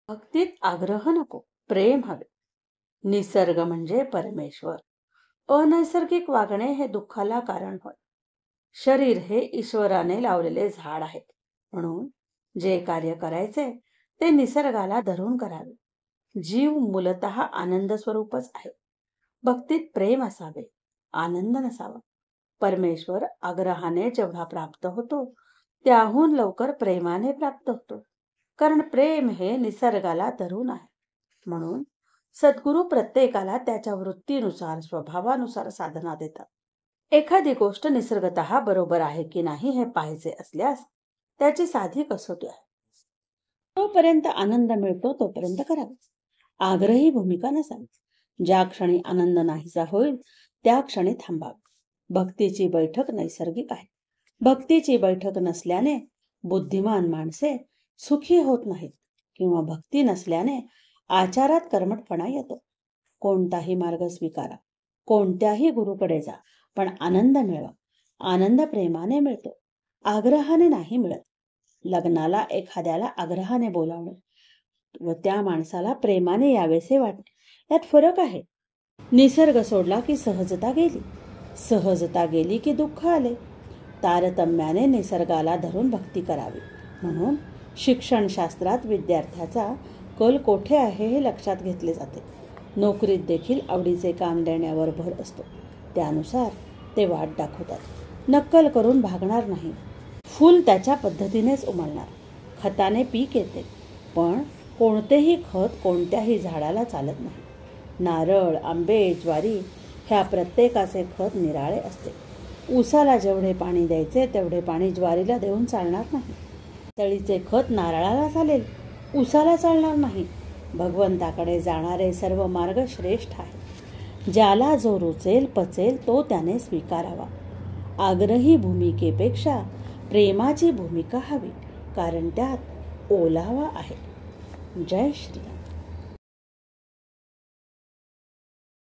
भक्तीत आग्रह नको, प्रेम हवे. निसर्ग म्हणजे परमेश्वर. अनैसर्गिक वागणे हे दुःखाला कारण होय. शरीर हे ईश्वराने लावलेले झाड आहे. म्हणून जे कार्य करायचे ते निसर्गाला धरून करावे. जीव मूलतः आनंद स्वरूपच आहे. भक्तीत प्रेम असावे, आनंद नसावा. परमेश्वर आग्रहाने जेवढा प्राप्त होतो त्याहून लवकर प्रेमाने प्राप्त होतो. कारण प्रेम हे निसर्गाला धरून आहे. म्हणून सद्गुरू प्रत्येकाला त्याच्या वृत्तीनुसार स्वभावानुसार साधना देतात. एखादी गोष्ट निसर्गतः बरोबर आहे की नाही हे पाहायचे असल्यास त्याची साधी कसोटी आहे. तोपर्यंत आनंद मिळतो तोपर्यंत करावे. आग्रही भूमिका नसावी. ज्या क्षणी आनंद नाहीसा होईल त्या क्षणी थांबावे. भक्तीची बैठक नैसर्गिक आहे. भक्तीची बैठक नसल्याने बुद्धिमान माणसे सुखी होत नाहीत किंवा भक्ती नसल्याने आचारात कर्मठपणा येतो. कोणताही मार्ग स्वीकारा, कोणत्याही गुरुकडे जा, पण आनंद मिळवा. आनंद प्रेमाने मिळतो, आग्रहाने नाही मिळत. लग्नाला एखाद्याला आग्रहाने बोलावणे व त्या माणसाला प्रेमाने यावेसे वाटणे यात फरक आहे. निसर्ग सोडला की सहजता गेली, सहजता गेली की दुःख आले. तारतम्याने निसर्गाला धरून भक्ती करावी. म्हणून शिक्षणशास्त्रात विद्यार्थ्याचा कल कोठे आहे हे लक्षात घेतले जाते. नोकरीत देखील आवडीचे काम देण्यावर भर असतो. त्यानुसार ते वाट दाखवतात. नक्कल करून भागणार नाही. फूल त्याच्या पद्धतीनेच उमलणार. खताने पीक येते, पण कोणतेही खत कोणत्याही झाडाला चालत नाही. नारळ, आंबे, ज्वारी ह्या प्रत्येकाचे खत निराळे असते. ऊसाला जेवढे पाणी द्यायचे तेवढे पाणी ज्वारीला देऊन चालणार नाही. तळीचे खत नारळाला चालेल, ऊसाला चालणार नाही. भगवंताकडे जाणारे सर्व मार्ग श्रेष्ठ आहे. ज्याला जो रुचेल पचेल तो त्याने स्वीकारावा. आग्रही भूमिकेपेक्षा प्रेमाची भूमिका हवी, कारण त्यात ओलावा आहे. जय श्रीराम.